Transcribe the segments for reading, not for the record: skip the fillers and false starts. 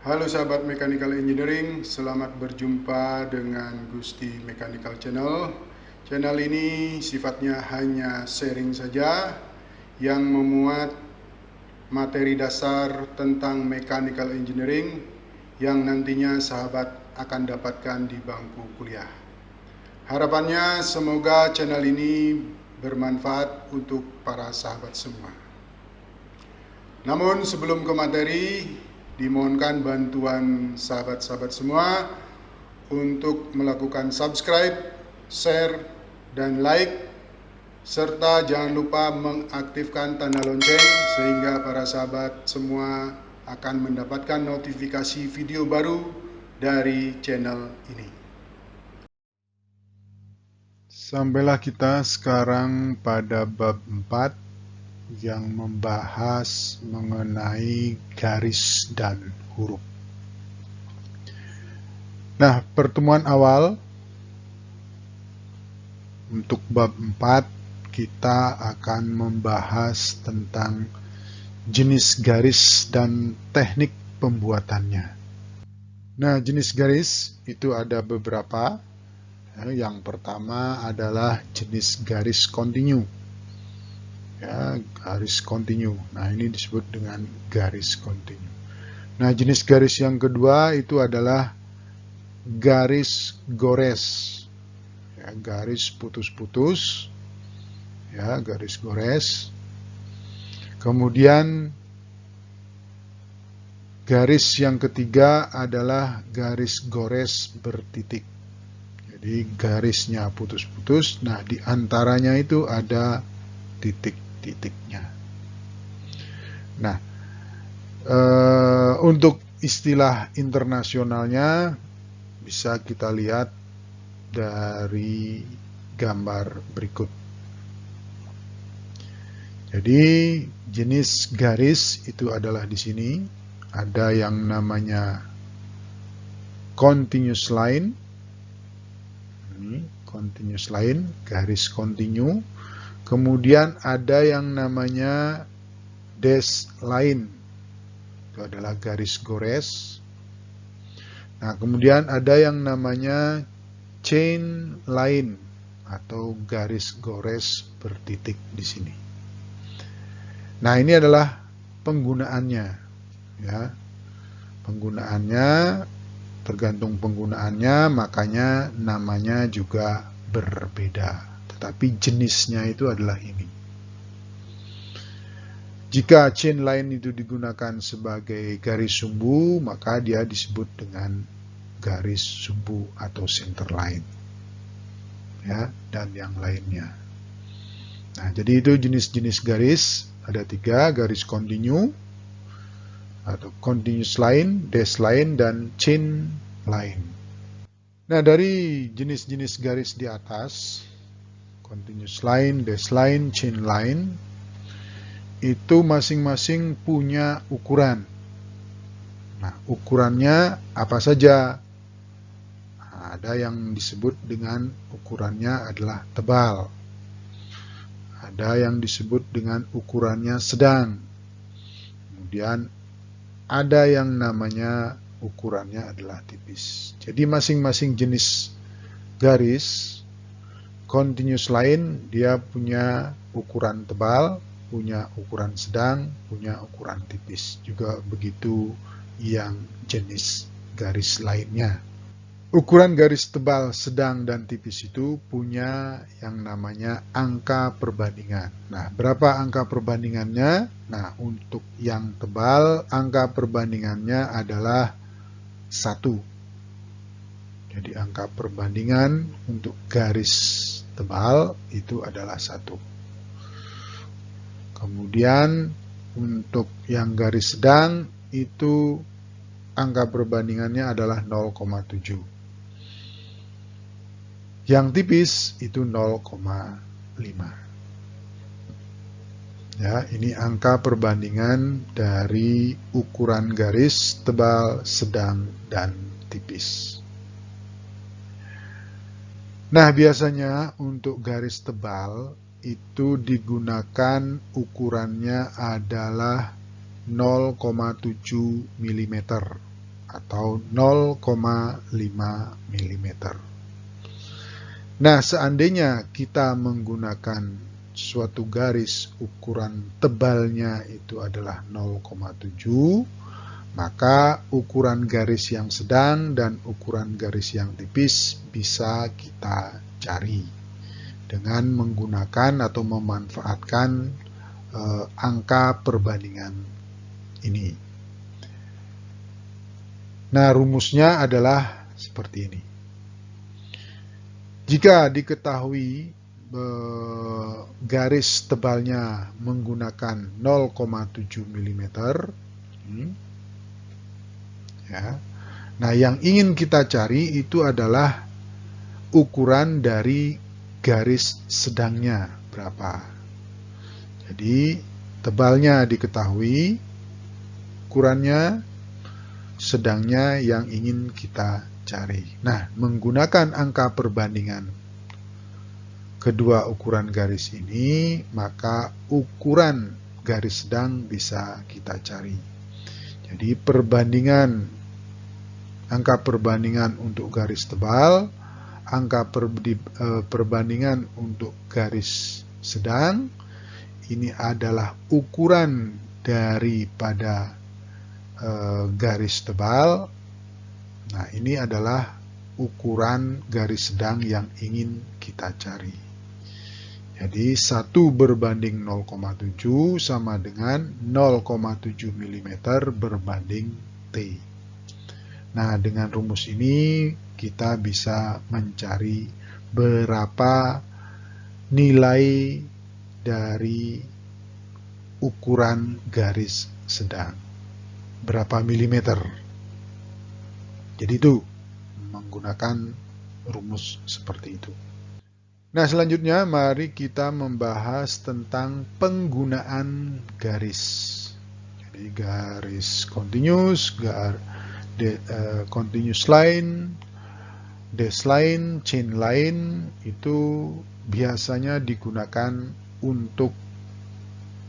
Halo sahabat Mechanical Engineering, selamat berjumpa dengan Gusti Mechanical Channel. Channel ini sifatnya hanya sharing saja yang memuat materi dasar tentang Mechanical Engineering yang nantinya sahabat akan dapatkan di bangku kuliah. Harapannya semoga channel ini bermanfaat untuk para sahabat semua. Namun sebelum ke materi, dimohonkan bantuan sahabat-sahabat semua untuk melakukan subscribe, share, dan like, serta jangan lupa mengaktifkan tanda lonceng sehingga para sahabat semua akan mendapatkan notifikasi video baru dari channel ini. Sampailah kita sekarang pada bab 4 yang membahas mengenai garis dan huruf. Nah, pertemuan awal untuk bab 4 kita akan membahas tentang jenis garis dan teknik pembuatannya. Nah, jenis garis itu ada beberapa. Yang pertama adalah jenis garis kontinu. Ya, garis kontinu. Nah, ini disebut dengan garis kontinu. Nah, jenis garis yang kedua itu adalah garis gores. Ya, garis putus-putus. Ya, garis gores. Kemudian garis yang ketiga adalah garis gores bertitik. Jadi garisnya putus-putus. Nah, di antaranya itu ada titik-titiknya. Nah, untuk istilah internasionalnya bisa kita lihat dari gambar berikut. Jadi jenis garis itu adalah di sini ada yang namanya continuous line. Ini continuous line, garis kontinu. Kemudian ada yang namanya dash line. Itu adalah garis gores. Nah, kemudian ada yang namanya chain line atau garis gores bertitik di sini. Nah, ini adalah penggunaannya, ya. Penggunaannya tergantung penggunaannya, makanya namanya juga berbeda. Tetapi jenisnya itu adalah ini. Jika chain line itu digunakan sebagai garis sumbu, maka dia disebut dengan garis sumbu atau center line. Ya, dan yang lainnya. Nah, jadi itu jenis-jenis garis. Ada 3, garis kontinu, atau continuous line, dash line, dan chain line. Nah, dari jenis-jenis garis di atas, continuous line, dash line, chain line, itu masing-masing punya ukuran. Nah, ukurannya apa saja? Nah, ada yang disebut dengan ukurannya adalah tebal. Ada yang disebut dengan ukurannya sedang. Kemudian ada yang namanya ukurannya adalah tipis. Jadi masing-masing jenis garis continuous line dia punya ukuran tebal, punya ukuran sedang, punya ukuran tipis. Juga begitu yang jenis garis lainnya. Ukuran garis tebal, sedang, dan tipis itu punya yang namanya angka perbandingan. Nah, berapa angka perbandingannya? Nah, untuk yang tebal, angka perbandingannya adalah 1. Jadi, angka perbandingan untuk garis tebal itu adalah 1. Kemudian, untuk yang garis sedang, itu angka perbandingannya adalah 0,7. Yang tipis itu 0,5. Ya, ini angka perbandingan dari ukuran garis tebal, sedang, dan tipis. Nah, biasanya untuk garis tebal itu digunakan ukurannya adalah 0,7 mm. atau 0,5 mm. Nah, seandainya kita menggunakan suatu garis ukuran tebalnya itu adalah 0,7, maka ukuran garis yang sedang dan ukuran garis yang tipis bisa kita cari dengan menggunakan atau memanfaatkan angka perbandingan ini. Nah, rumusnya adalah seperti ini. Jika diketahui garis tebalnya menggunakan 0,7 mm, ya. Nah, yang ingin kita cari itu adalah ukuran dari garis sedangnya berapa. Jadi, tebalnya diketahui, ukurannya, sedangnya yang ingin kita cari. Nah, menggunakan angka perbandingan kedua ukuran garis ini, maka ukuran garis sedang bisa kita cari. Jadi angka perbandingan untuk garis tebal, angka perbandingan untuk garis sedang, ini adalah ukuran daripada garis tebal. Nah, ini adalah ukuran garis sedang yang ingin kita cari. Jadi 1 berbanding 0,7 sama dengan 0,7 mm berbanding T. Nah, dengan rumus ini kita bisa mencari berapa nilai dari ukuran garis sedang. Berapa milimeter. Jadi itu menggunakan rumus seperti itu. Nah, selanjutnya mari kita membahas tentang penggunaan garis. Jadi garis continuous, continuous line, dash line, chain line itu biasanya digunakan untuk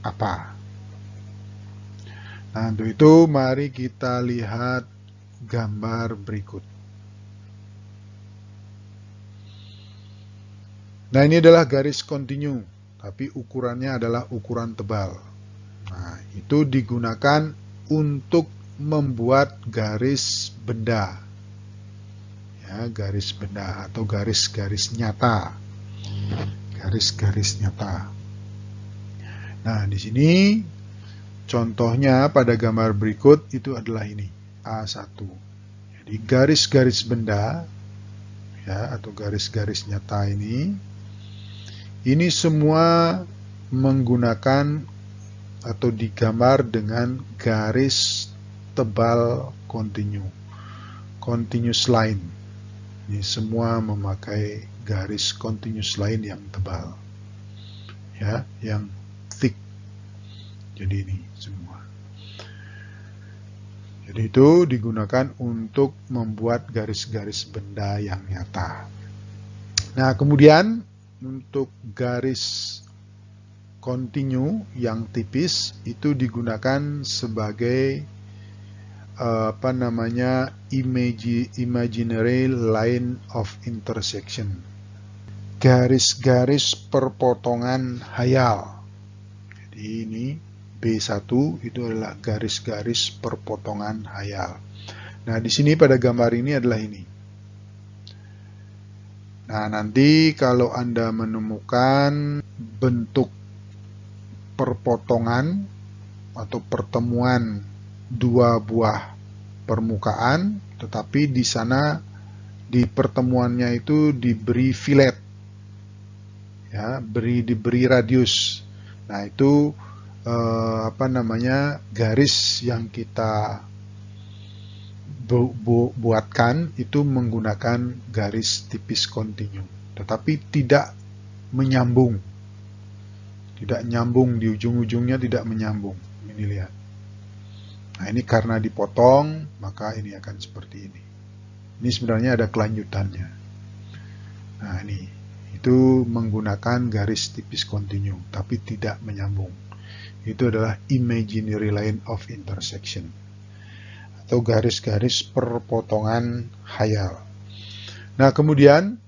apa? Nah, untuk itu mari kita lihat gambar berikut. Nah, ini adalah garis kontinu, tapi ukurannya adalah ukuran tebal. Nah, itu digunakan untuk membuat garis benda. Ya, garis benda atau garis-garis nyata. Garis-garis nyata. Nah, di sini contohnya pada gambar berikut itu adalah ini, A1. Jadi garis-garis benda ya atau garis-garis nyata ini semua menggunakan atau digambar dengan garis tebal kontinu, continuous line. Ini semua memakai garis continuous line yang tebal, ya, yang thick. Jadi ini semua. Jadi itu digunakan untuk membuat garis-garis benda yang nyata. Nah, kemudian untuk garis kontinu yang tipis itu digunakan sebagai imaginary line of intersection. Garis-garis perpotongan hayal. Jadi ini B1 itu adalah garis-garis perpotongan hayal. Nah, di sini pada gambar ini adalah ini. Nah, nanti kalau Anda menemukan bentuk perpotongan atau pertemuan dua buah permukaan, tetapi di sana di pertemuannya itu diberi fillet, ya, diberi radius. Nah, itu garis yang kita buatkan itu menggunakan garis tipis kontinu, tetapi tidak menyambung, tidak nyambung di ujung-ujungnya, tidak menyambung. Ini lihat. Nah, ini karena dipotong, maka ini akan seperti ini. Ini sebenarnya ada kelanjutannya. Nah, ini itu menggunakan garis tipis kontinu, tapi tidak menyambung. Itu adalah imaginary line of intersection. atau garis-garis perpotongan khayal. Nah, kemudian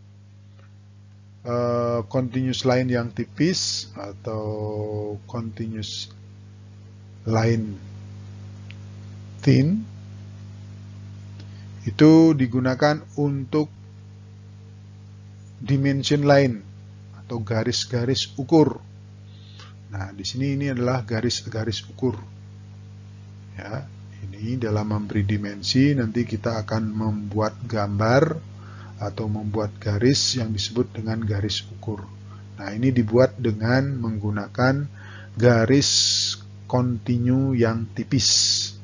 continuous line yang tipis atau continuous line thin itu digunakan untuk dimension line atau garis-garis ukur. Nah, di sini ini adalah garis-garis ukur. Ya, ini dalam memberi dimensi nanti kita akan membuat gambar atau membuat garis yang disebut dengan garis ukur. Nah, ini dibuat dengan menggunakan garis kontinu yang tipis.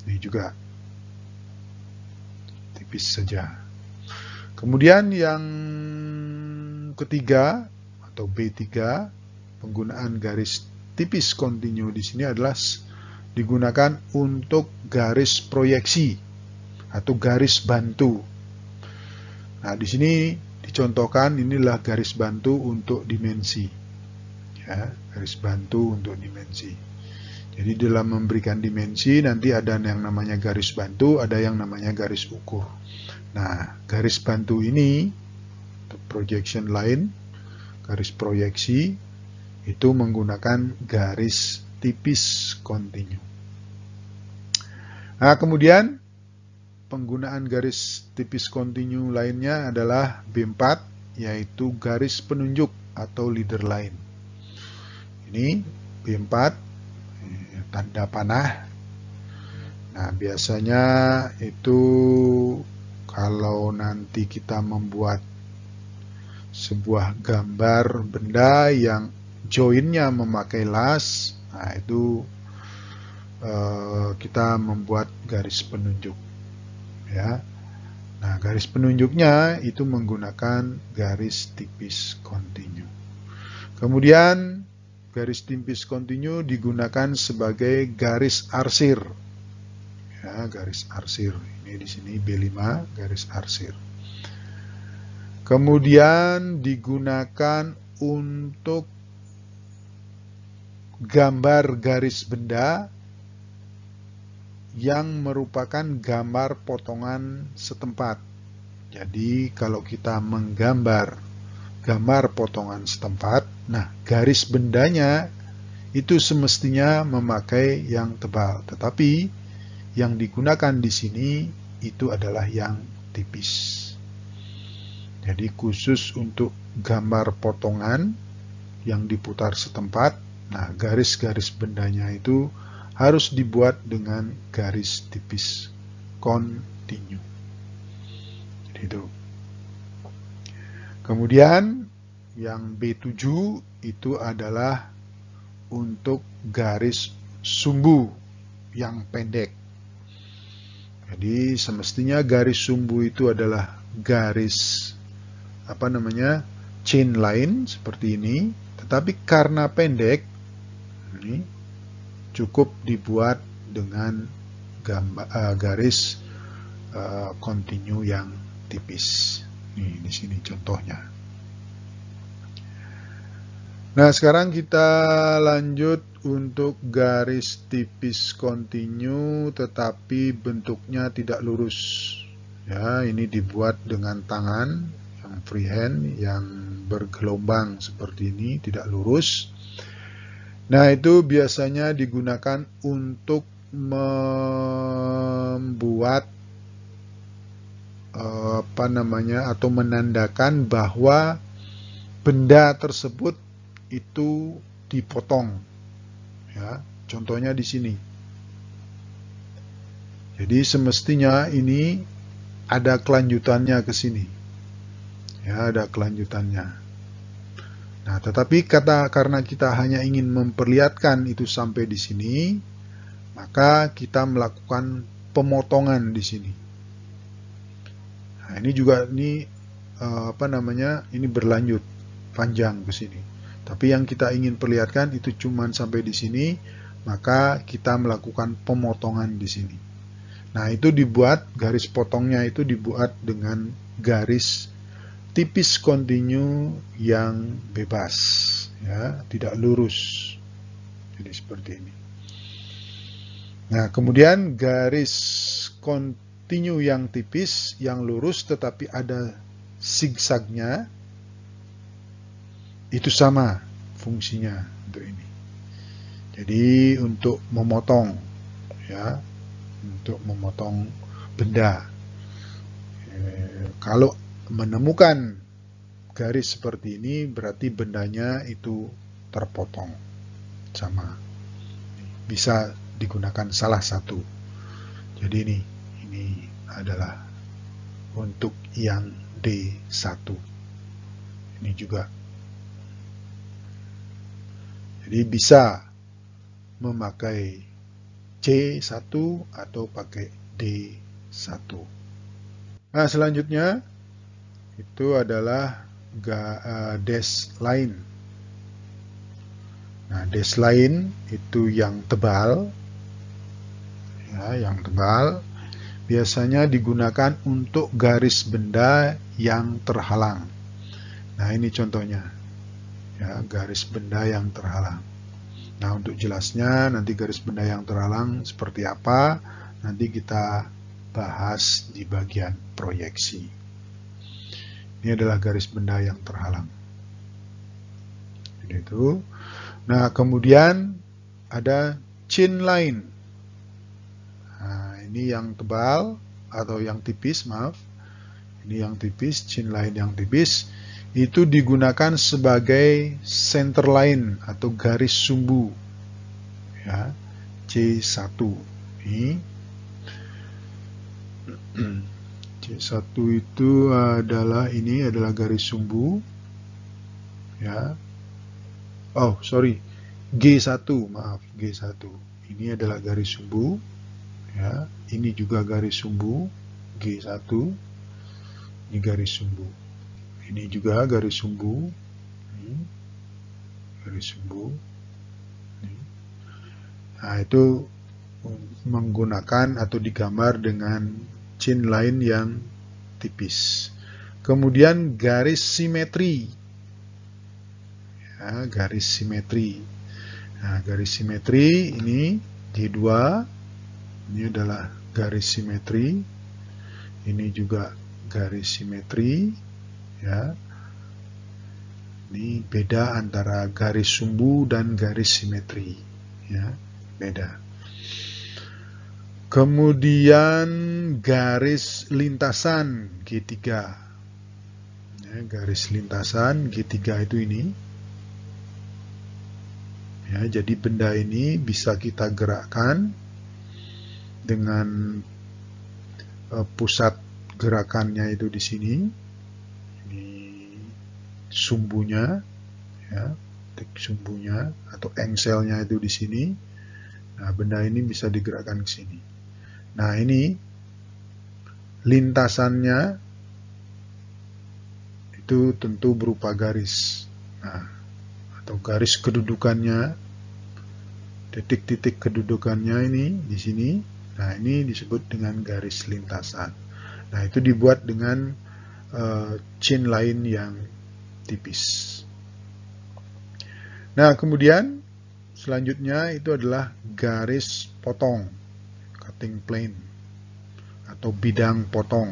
Ini juga tipis saja. Kemudian yang ketiga atau B3, penggunaan garis tipis kontinu di sini adalah digunakan untuk garis proyeksi atau garis bantu. Nah, di sini dicontohkan inilah garis bantu untuk dimensi. Ya, garis bantu untuk dimensi. Jadi dalam memberikan dimensi nanti ada yang namanya garis bantu, ada yang namanya garis ukur. Nah, garis bantu ini untuk projection line, garis proyeksi itu menggunakan garis tipis kontinu. Nah, kemudian penggunaan garis tipis kontinu lainnya adalah B4, yaitu garis penunjuk atau leader line. Ini B4 tanda panah. Nah, biasanya itu kalau nanti kita membuat sebuah gambar benda yang joinnya memakai las, nah itu kita membuat garis penunjuk. Ya. Nah, garis penunjuknya itu menggunakan garis tipis kontinu. Kemudian garis tipis kontinu digunakan sebagai garis arsir. Ya, garis arsir. Ini di sini B5, garis arsir. Kemudian digunakan untuk gambar garis benda yang merupakan gambar potongan setempat. Jadi kalau kita menggambar gambar potongan setempat, nah garis bendanya itu semestinya memakai yang tebal, tetapi yang digunakan di sini itu adalah yang tipis. Jadi khusus untuk gambar potongan yang diputar setempat, nah garis-garis bendanya itu harus dibuat dengan garis tipis kontinu. Jadi itu. Kemudian yang B7 itu adalah untuk garis sumbu yang pendek. Jadi semestinya garis sumbu itu adalah garis chain line seperti ini, tetapi karena pendek ini cukup dibuat dengan garis kontinu yang tipis. Ini di sini contohnya. Nah, sekarang kita lanjut untuk garis tipis kontinu tetapi bentuknya tidak lurus. Ya, ini dibuat dengan tangan yang freehand yang bergelombang seperti ini, tidak lurus. Nah, itu biasanya digunakan untuk membuat atau menandakan bahwa benda tersebut itu dipotong. Ya, contohnya di sini. Jadi semestinya ini ada kelanjutannya ke sini. Ya, ada kelanjutannya. Nah, tetapi karena kita hanya ingin memperlihatkan itu sampai di sini, maka kita melakukan pemotongan di sini. Nah, ini juga ini berlanjut panjang ke sini. Tapi yang kita ingin perlihatkan itu cuma sampai di sini, maka kita melakukan pemotongan di sini. Nah, itu dibuat garis potongnya itu dibuat dengan garis tipis kontinu yang bebas, ya, tidak lurus. Jadi seperti ini. Nah, kemudian garis kontinu yang tipis, yang lurus tetapi ada zigzagnya, itu sama fungsinya untuk ini. Jadi untuk memotong, ya, untuk memotong benda. Kalau menemukan garis seperti ini, berarti bendanya itu terpotong, sama. Bisa digunakan salah satu. Jadi ini adalah untuk yang D1. Ini juga. Jadi bisa memakai C1 atau pakai D1. Nah, selanjutnya itu adalah dash line. Nah, dash line itu yang tebal, ya, yang tebal biasanya digunakan untuk garis benda yang terhalang. Nah, ini contohnya, ya, garis benda yang terhalang. Nah, untuk jelasnya nanti garis benda yang terhalang seperti apa, nanti kita bahas di bagian proyeksi. Ini adalah garis benda yang terhalang. Itu. Nah, kemudian ada chin line. Nah, ini yang tebal atau yang tipis, maaf. Ini yang tipis, chin line yang tipis. Itu digunakan sebagai center line atau garis sumbu. Ya, C1. Ini. C1 itu adalah garis sumbu. Ya. Oh, sorry. G1, maaf, G1. Ini adalah garis sumbu. Ya, ini juga garis sumbu. G1. Ini garis sumbu. Ini juga garis sumbu. Ini garis sumbu. Ini. Nah, itu menggunakan atau digambar dengan chin line yang tipis. Kemudian garis simetri. Ya, garis simetri. Nah, garis simetri ini D2. Ini adalah garis simetri. Ini juga garis simetri. Ya. Ini beda antara garis sumbu dan garis simetri. Ya, beda. Kemudian garis lintasan G3. Ya, garis lintasan G3 itu ini. Ya, jadi benda ini bisa kita gerakkan dengan pusat gerakannya itu di sini. Ini sumbunya, ya, titik sumbunya atau engselnya itu di sini. Nah, benda ini bisa digerakkan ke sini. Nah, ini lintasannya itu tentu berupa garis. Nah, atau garis kedudukannya, titik-titik kedudukannya ini di sini. Nah, ini disebut dengan garis lintasan. Nah, itu dibuat dengan chin line yang tipis. Nah, kemudian selanjutnya itu adalah garis potong, cutting plane atau bidang potong.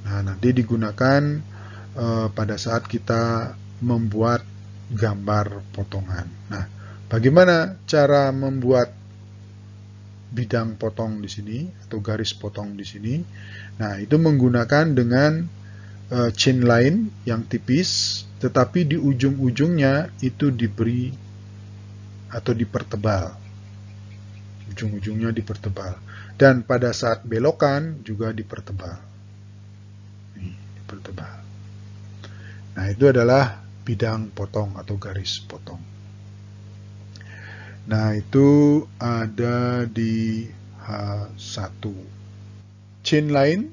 Nah, nanti digunakan pada saat kita membuat gambar potongan. Nah, bagaimana cara membuat bidang potong di sini atau garis potong di sini? Nah, itu menggunakan dengan chin line yang tipis, tetapi di ujung-ujungnya itu diberi atau dipertebal. Ujung-ujungnya dipertebal. Dan pada saat belokan juga dipertebal. Nih, dipertebal. Nah, itu adalah bidang potong atau garis potong. Nah, itu ada di H1. Chin line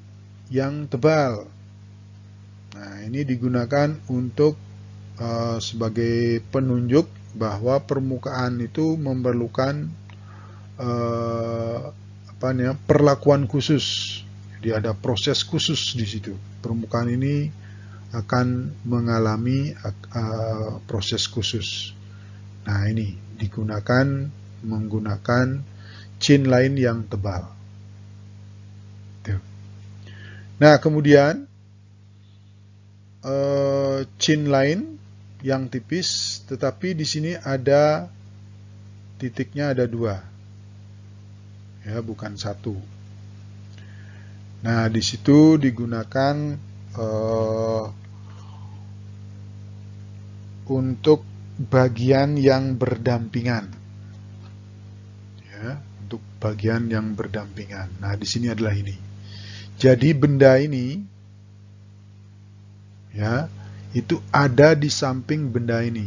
yang tebal. Nah, ini digunakan untuk sebagai penunjuk bahwa permukaan itu memerlukan perlakuan khusus. Jadi ada proses khusus di situ. Permukaan ini akan mengalami proses khusus. Nah, ini menggunakan chain line yang tebal. Tuh. Nah, kemudian chain line yang tipis, tetapi di sini ada titiknya ada 2, ya, bukan 1. Nah, di situ digunakan untuk bagian yang berdampingan, ya, untuk bagian yang berdampingan. Nah, di sini adalah ini. Jadi benda ini, ya, itu ada di samping benda ini.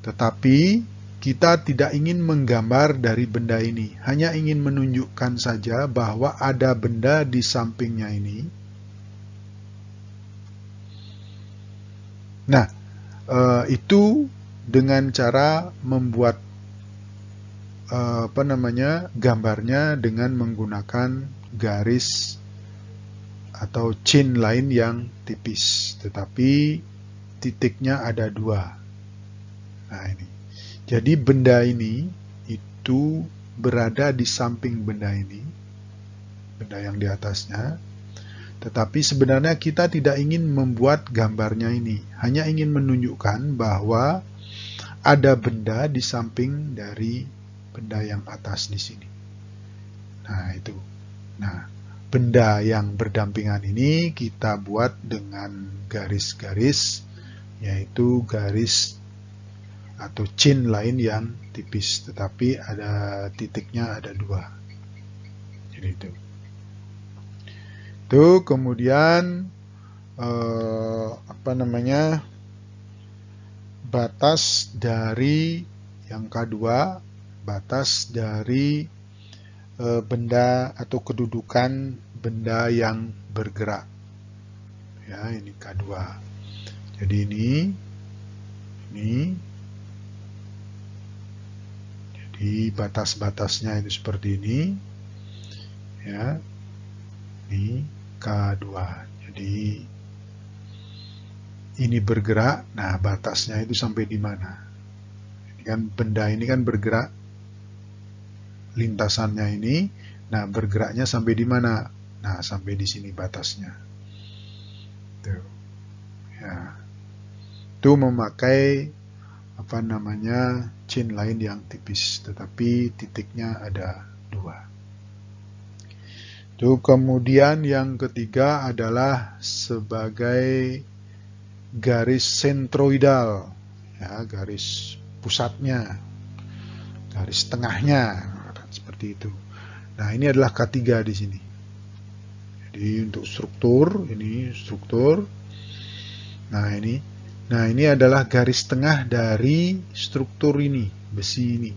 Tetapi kita tidak ingin menggambar dari benda ini, hanya ingin menunjukkan saja bahwa ada benda di sampingnya ini. Nah, itu dengan cara membuat gambarnya dengan menggunakan garis atau chain line yang tipis, tetapi titiknya ada 2. Nah, ini. Jadi benda ini itu berada di samping benda ini, benda yang di atasnya. Tetapi sebenarnya kita tidak ingin membuat gambarnya ini, hanya ingin menunjukkan bahwa ada benda di samping dari benda yang atas di sini. Nah, itu. Nah, benda yang berdampingan ini kita buat dengan garis-garis, yaitu garis atau chain line yang tipis, tetapi ada titiknya ada 2. Jadi itu. Itu kemudian batas dari yang kedua, batas dari benda atau kedudukan benda yang bergerak. Ya, ini K2. Jadi ini. Jadi batas-batasnya itu seperti ini. Ya. Ini K2. Jadi ini bergerak. Nah, batasnya itu sampai di mana? Ini kan benda ini kan bergerak, lintasannya ini. Nah, bergeraknya sampai di mana? Nah, sampai di sini batasnya. Tuh. Ya. Itu memakai chain line yang tipis, tetapi titiknya ada 2. Itu kemudian yang ketiga adalah sebagai garis sentroidal, ya, garis pusatnya, garis tengahnya, seperti itu. Nah, ini adalah K3 di sini. Jadi untuk struktur, ini struktur. Nah, ini adalah garis tengah dari struktur ini, besi ini.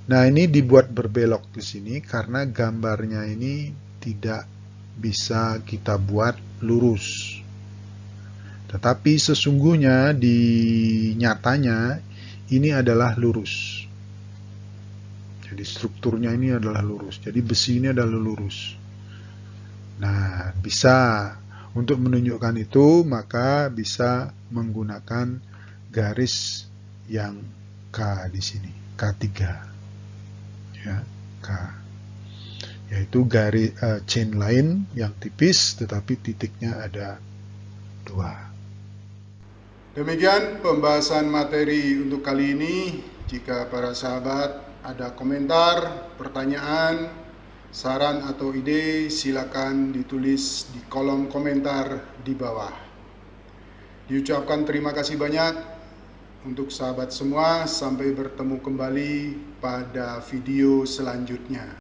Nah, ini dibuat berbelok ke sini karena gambarnya ini tidak bisa kita buat lurus. Tetapi sesungguhnya di nyatanya ini adalah lurus. Jadi strukturnya ini adalah lurus. Jadi besi ini adalah lurus. Nah, bisa untuk menunjukkan itu, maka bisa menggunakan garis yang K di sini, K3. Ya, K. Yaitu garis chain line yang tipis, tetapi titiknya ada 2. Demikian pembahasan materi untuk kali ini. Jika para sahabat ada komentar, pertanyaan, saran atau ide, silakan ditulis di kolom komentar di bawah. Diucapkan terima kasih banyak untuk sahabat semua. Sampai bertemu kembali pada video selanjutnya.